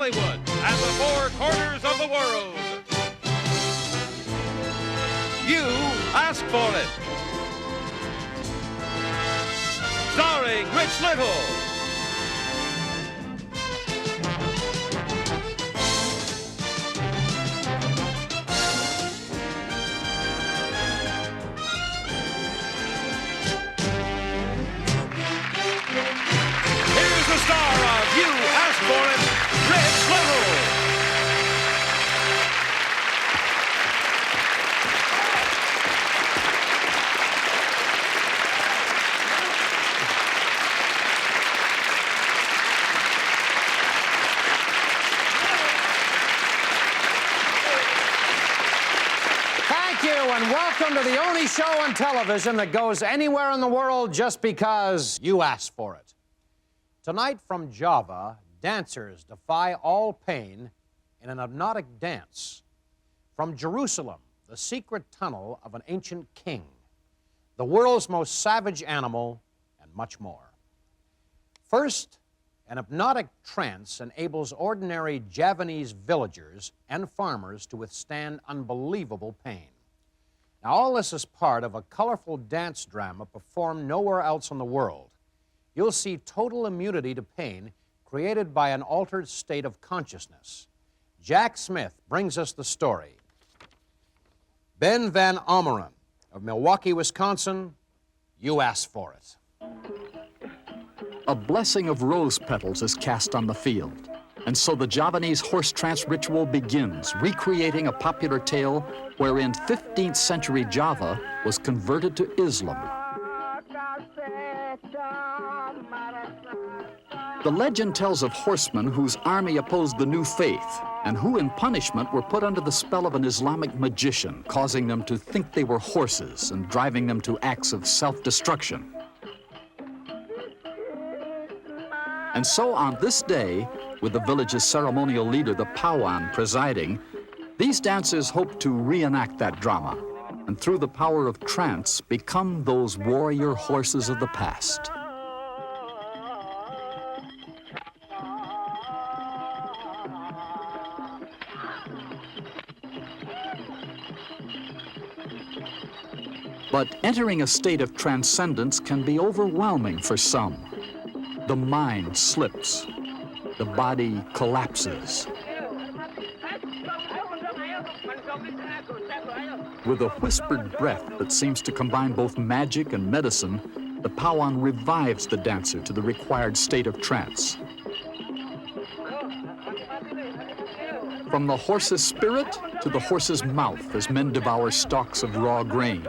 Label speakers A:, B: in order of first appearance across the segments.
A: Hollywood and the four corners of the world. You asked for it. Starring Rich Little. Here's the star of You Asked For It, Rich Little.
B: Thank you, and welcome to the only show on television that goes anywhere in the world just because you asked for it. Tonight from Java, dancers defy all pain in an hypnotic dance. From Jerusalem, the secret tunnel of an ancient king, the world's most savage animal, and much more. First, an hypnotic trance enables ordinary Javanese villagers and farmers to withstand unbelievable pain. Now, all this is part of a colorful dance drama performed nowhere else in the world. You'll see total immunity to pain created by an altered state of consciousness. Jack Smith brings us the story. Ben Van Omeren of Milwaukee, Wisconsin, You Asked For It.
C: A blessing of rose petals is cast on the field, and so the Javanese horse trance ritual begins, recreating a popular tale wherein 15th century Java was converted to Islam. The legend tells of horsemen whose army opposed the new faith and who in punishment were put under the spell of an Islamic magician, causing them to think they were horses and driving them to acts of self-destruction. And so on this day, with the village's ceremonial leader, the Pawan, presiding, these dancers hope to reenact that drama and through the power of trance become those warrior horses of the past. But entering a state of transcendence can be overwhelming for some. The mind slips. The body collapses. With a whispered breath that seems to combine both magic and medicine, the Pawan revives the dancer to the required state of trance. From the horse's spirit to the horse's mouth as men devour stalks of raw grain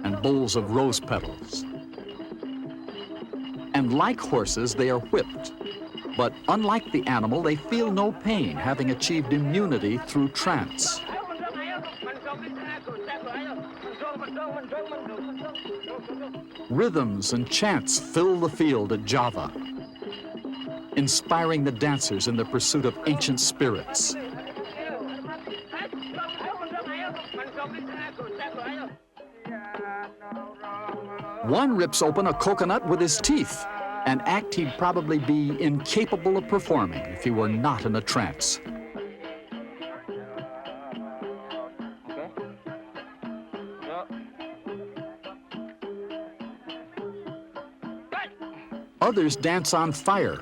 C: and bowls of rose petals. And like horses, they are whipped. But unlike the animal, they feel no pain, having achieved immunity through trance. Rhythms and chants fill the field at Java, inspiring the dancers in the pursuit of ancient spirits. One rips open a coconut with his teeth, an act he'd probably be incapable of performing if he were not in a trance. Others dance on fire.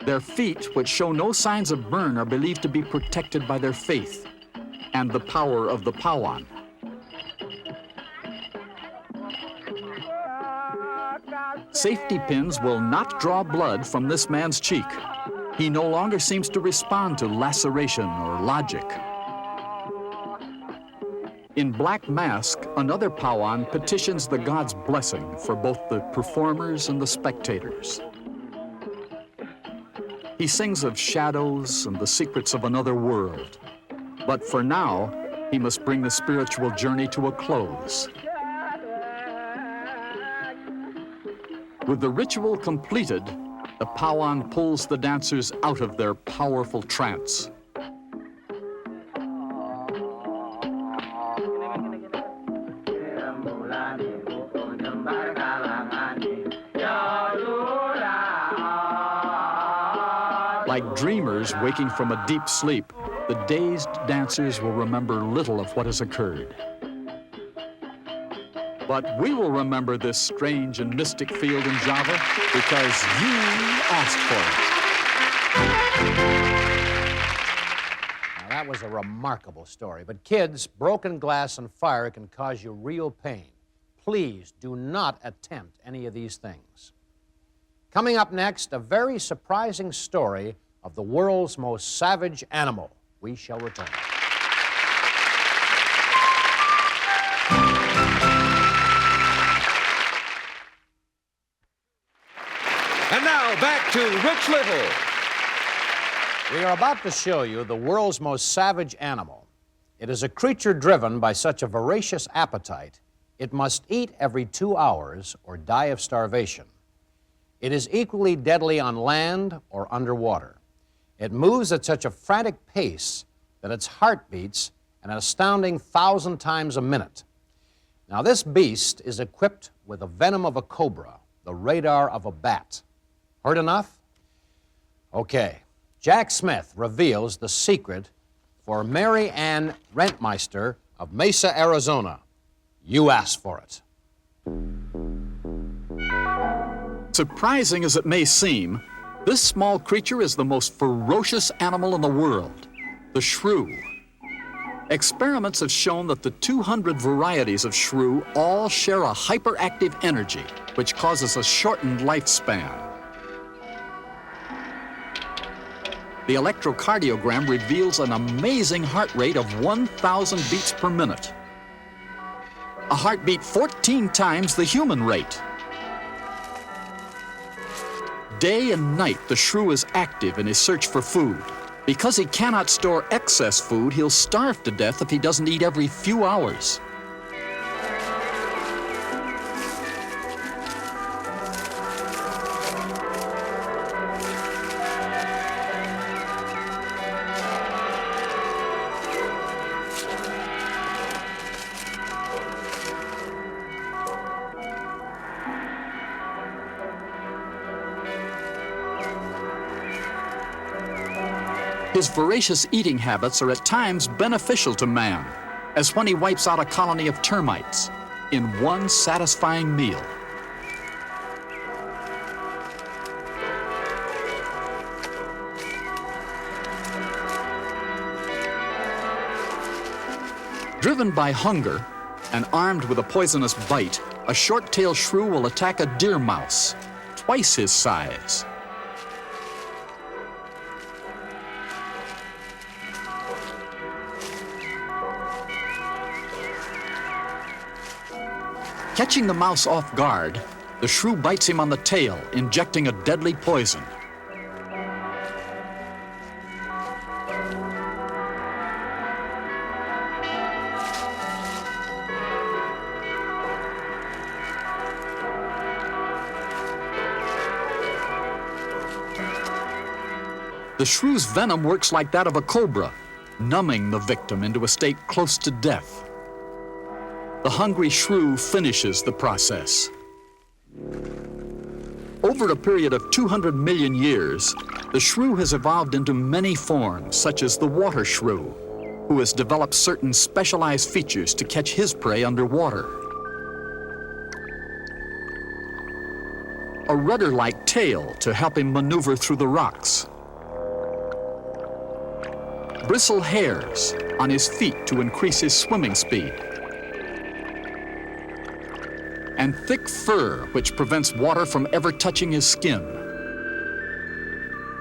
C: Their feet, which show no signs of burn, are believed to be protected by their faith and the power of the Pawan. Safety pins will not draw blood from this man's cheek. He no longer seems to respond to laceration or logic. In black mask, another Pawan petitions the god's blessing for both the performers and the spectators. He sings of shadows and the secrets of another world. But for now, he must bring the spiritual journey to a close. With the ritual completed, the Pawan pulls the dancers out of their powerful trance. like dreamers waking from a deep sleep, the dazed dancers will remember little of what has occurred. But we will remember this strange and mystic field in Java because you asked for it.
B: Now, that was a remarkable story. But kids, broken glass and fire can cause you real pain. Please do not attempt any of these things. Coming up next, a very surprising story of the world's most savage animal. We shall return.
A: And now back to Rich Little.
B: We are about to show you the world's most savage animal. It is a creature driven by such a voracious appetite, it must eat every 2 hours or die of starvation. It is equally deadly on land or underwater. It moves at such a frantic pace that its heart beats an astounding 1,000 times a minute. Now, this beast is equipped with the venom of a cobra, the radar of a bat. Heard enough? Okay. Jack Smith reveals the secret for Mary Ann Rentmeister of Mesa, Arizona. You asked for it.
C: Surprising as it may seem, this small creature is the most ferocious animal in the world, the shrew. Experiments have shown that the 200 varieties of shrew all share a hyperactive energy, which causes a shortened lifespan. The electrocardiogram reveals an amazing heart rate of 1,000 beats per minute. A heartbeat 14 times the human rate. Day and night, the shrew is active in his search for food. Because he cannot store excess food, he'll starve to death if he doesn't eat every few hours. His voracious eating habits are at times beneficial to man, as when he wipes out a colony of termites in one satisfying meal. Driven by hunger and armed with a poisonous bite, a short-tailed shrew will attack a deer mouse, twice his size. Catching the mouse off guard, the shrew bites him on the tail, injecting a deadly poison. The shrew's venom works like that of a cobra, numbing the victim into a state close to death. The hungry shrew finishes the process. Over a period of 200 million years, the shrew has evolved into many forms, such as the water shrew, who has developed certain specialized features to catch his prey underwater. A rudder-like tail to help him maneuver through the rocks. Bristle hairs on his feet to increase his swimming speed. And thick fur, which prevents water from ever touching his skin.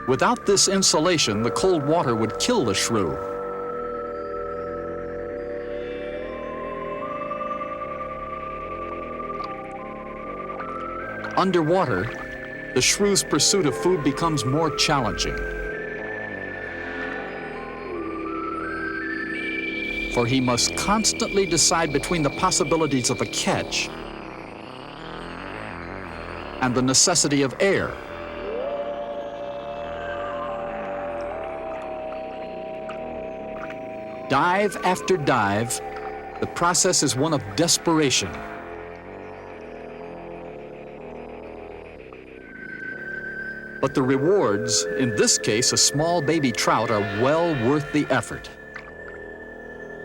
C: Without this insulation, the cold water would kill the shrew. Underwater, the shrew's pursuit of food becomes more challenging. For he must constantly decide between the possibilities of a catch and the necessity of air. Dive after dive, the process is one of desperation. But the rewards, in this case a small baby trout, are well worth the effort.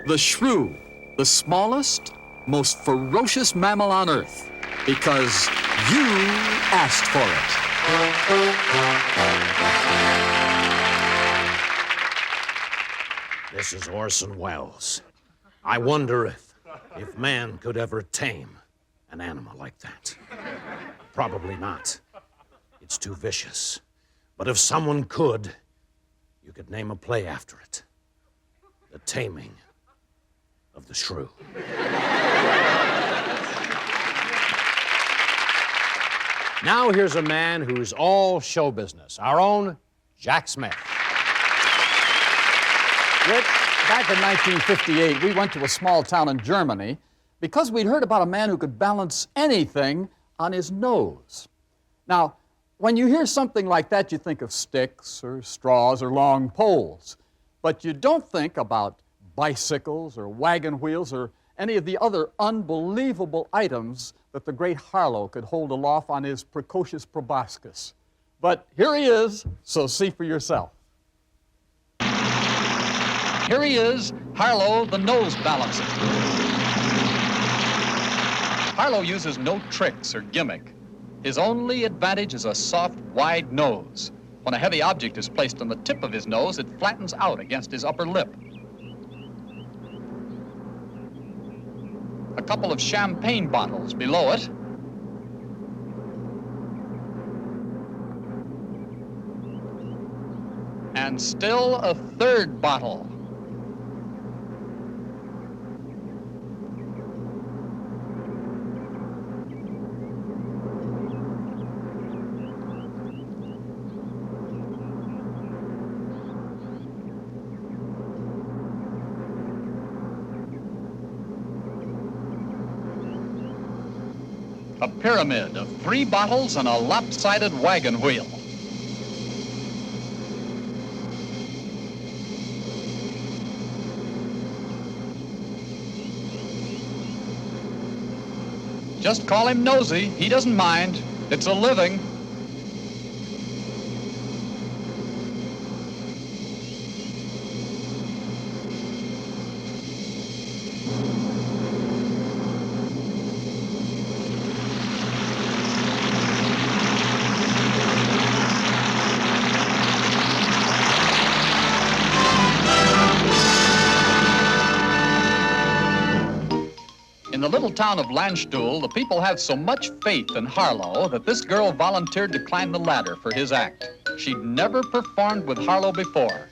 C: The shrew, the smallest, most ferocious mammal on Earth, because you asked for it.
B: This is Orson Welles. I wonder if man could ever tame an animal like that. Probably not. It's too vicious. But if someone could, you could name a play after it. The Taming of the Shrew. Now here's a man who's all show business. Our own Jack Smith.
C: Rich, back in 1958, we went to a small town in Germany because we'd heard about a man who could balance anything on his nose. Now, when you hear something like that, you think of sticks or straws or long poles. But you don't think about bicycles or wagon wheels or any of the other unbelievable items that the great Harlow could hold aloft on his precocious proboscis. But here he is, so see for yourself. Here he is, Harlow the Nose Balancer. Harlow uses no tricks or gimmick. His only advantage is a soft, wide nose. When a heavy object is placed on the tip of his nose, it flattens out against his upper lip. A couple of champagne bottles below it. And still a third bottle. A pyramid of 3 bottles and a lopsided wagon wheel. Just call him nosy. He doesn't mind. It's a living. In the little town of Landstuhl, the people have so much faith in Harlow that this girl volunteered to climb the ladder for his act. She'd never performed with Harlow before.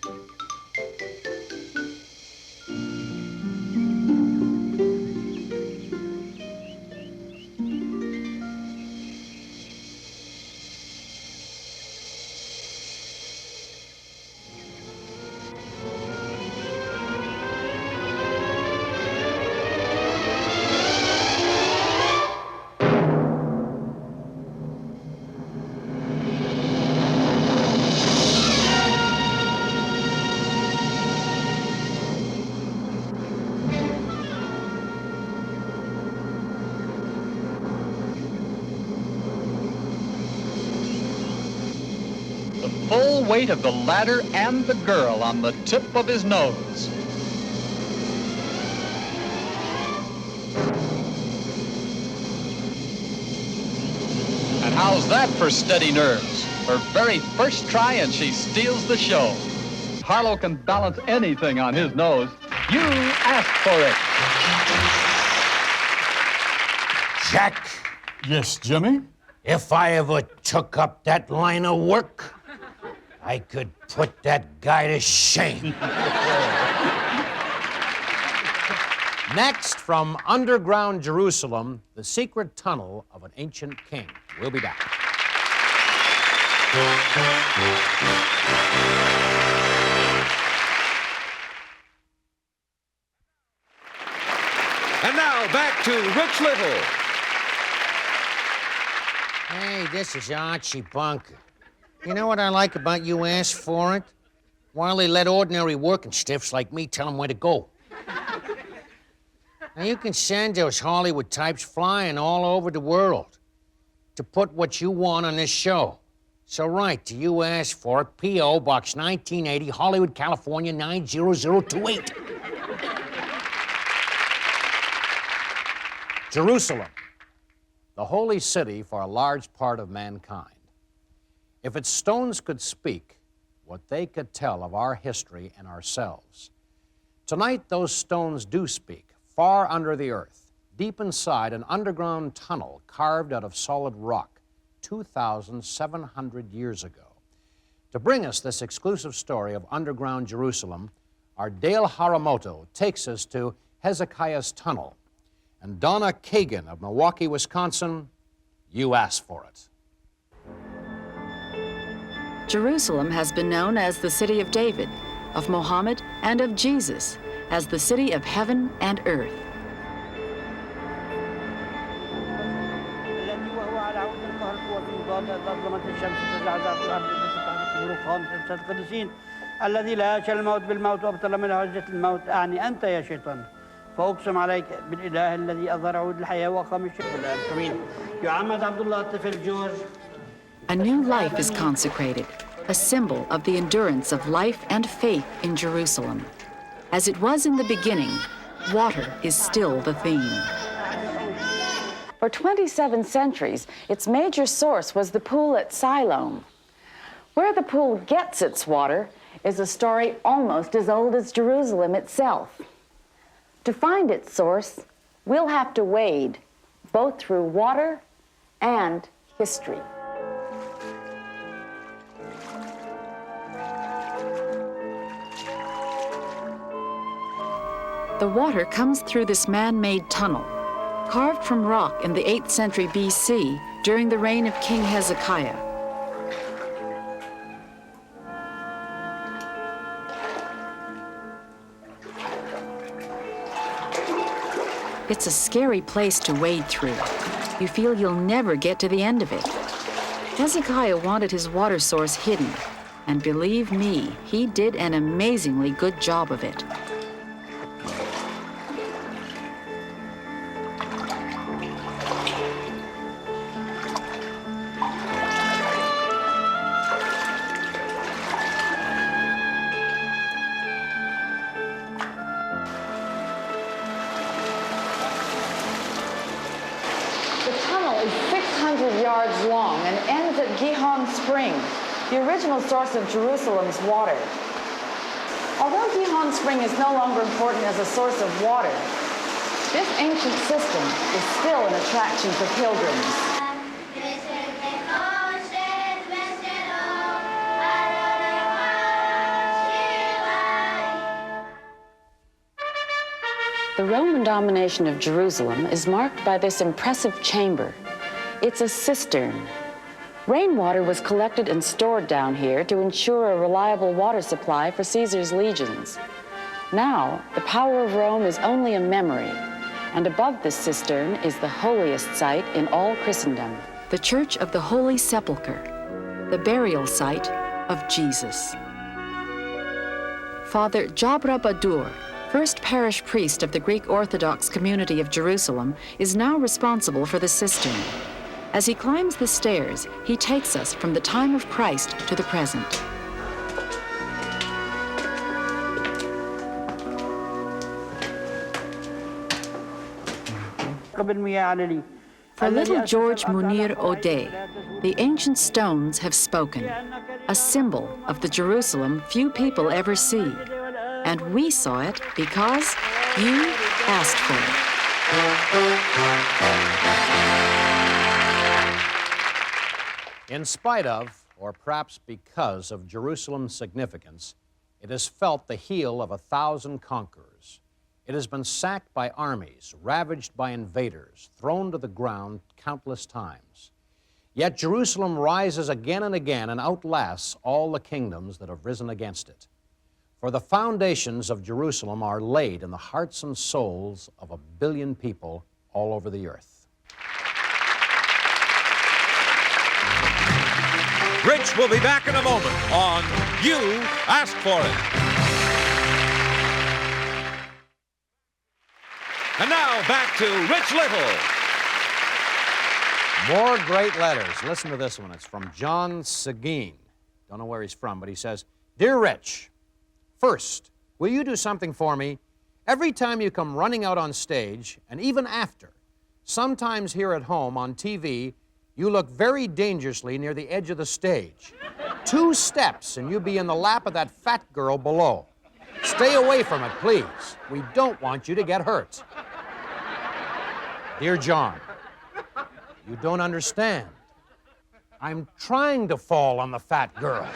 C: Full weight of the ladder and the girl on the tip of his nose. And how's that for steady nerves? Her very first try and she steals the show. Harlow can balance anything on his nose. You asked for it.
B: Jack,
C: Yes, Jimmy?
B: if I ever took up that line of work, I could put that guy to shame. Next, from underground Jerusalem, the secret tunnel of an ancient king. We'll be back.
A: And now back to Rich Little.
D: Hey, this is Archie Bunker. You know what I like about You Asked For It? Why they let ordinary working stiffs like me tell them where to go. Now, you can send those Hollywood types flying all over the world to put what you want on this show. So right, you asked for it. P.O. Box 1980, Hollywood, California, 90028.
B: Jerusalem, the holy city for a large part of mankind. If its stones could speak, what they could tell of our history and ourselves. Tonight, those stones do speak, far under the earth, deep inside an underground tunnel carved out of solid rock 2,700 years ago. To bring us this exclusive story of underground Jerusalem, our Dale Haramoto takes us to Hezekiah's Tunnel. And Donna Kagan of Milwaukee, Wisconsin, you asked for it.
E: Jerusalem has been known as the city of David, of Mohammed, and of Jesus, as the city of heaven and earth.
F: الذي لا يشاء الموت بالموت وابطل من حجة الموت أعني أنت يا شيطان فأقسم عليك بالإله الذي أظهر عود الحياة وقام الشيطان يعمد عبد الله الطفل جورج.
E: A new life is consecrated, a symbol of the endurance of life and faith in Jerusalem. As it was in the beginning, water is still the theme.
G: For 27 centuries, its major source was the pool at Siloam. Where the pool gets its water is a story almost as old as Jerusalem itself. To find its source, we'll have to wade, both through water and history.
E: The water comes through this man-made tunnel, carved from rock in the 8th century BC during the reign of King Hezekiah. It's a scary place to wade through. You feel you'll never get to the end of it. Hezekiah wanted his water source hidden, and believe me, he did an amazingly good job of it.
G: The tunnel is 600 yards long and ends at Gihon Spring, the original source of Jerusalem's water. Although Gihon Spring is no longer important as a source of water, this ancient system is still an attraction for pilgrims. The Roman domination of Jerusalem is marked by this impressive chamber. It's a cistern. Rainwater was collected and stored down here to ensure a reliable water supply for Caesar's legions. Now, the power of Rome is only a memory, and above this cistern is the holiest site in all Christendom.
E: The Church of the Holy Sepulchre, the burial site of Jesus. Father Jabra Badur, first parish priest of the Greek Orthodox community of Jerusalem, is now responsible for the cistern. As he climbs the stairs, he takes us from the time of Christ to the present. For little George Munir O'Day, the ancient stones have spoken, a symbol of the Jerusalem few people ever see. And we saw it because you asked for it.
B: In spite of, or perhaps because of Jerusalem's significance, it has felt the heel of 1,000 conquerors. It has been sacked by armies, ravaged by invaders, thrown to the ground countless times. Yet Jerusalem rises again and again and outlasts all the kingdoms that have risen against it. For the foundations of Jerusalem are laid in the hearts and souls of 1 billion people all over the earth.
A: Rich will be back in a moment on You Asked For It. And now back to Rich Little.
B: More great letters. Listen to this one. It's from John Seguin. Don't know where he's from, but he says, Dear Rich, first, will you do something for me? Every time you come running out on stage, and even after, sometimes here at home on TV, you look very dangerously near the edge of the stage. 2 steps and you'll be in the lap of that fat girl below. Stay away from it, please. We don't want you to get hurt. Dear John, you don't understand. I'm trying to fall on the fat girl.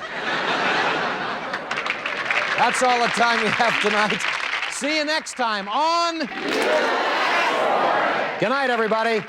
B: That's all the time we have tonight. See you next time on... Good night, everybody.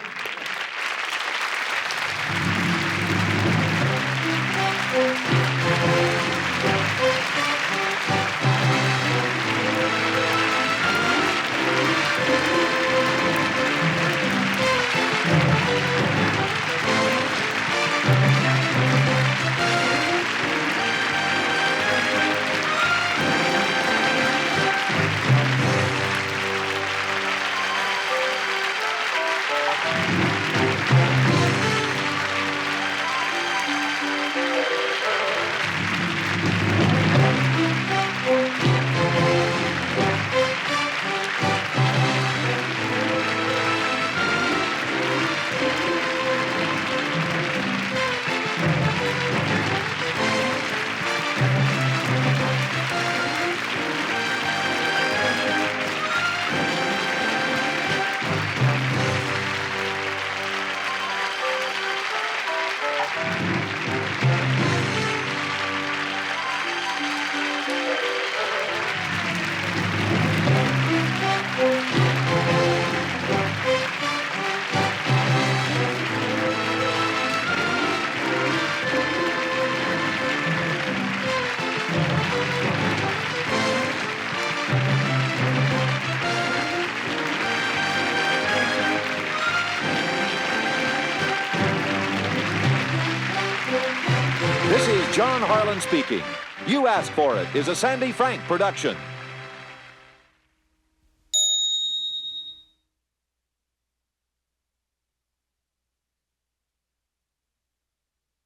A: This is John Harlan speaking. You Asked For It is a Sandy Frank production.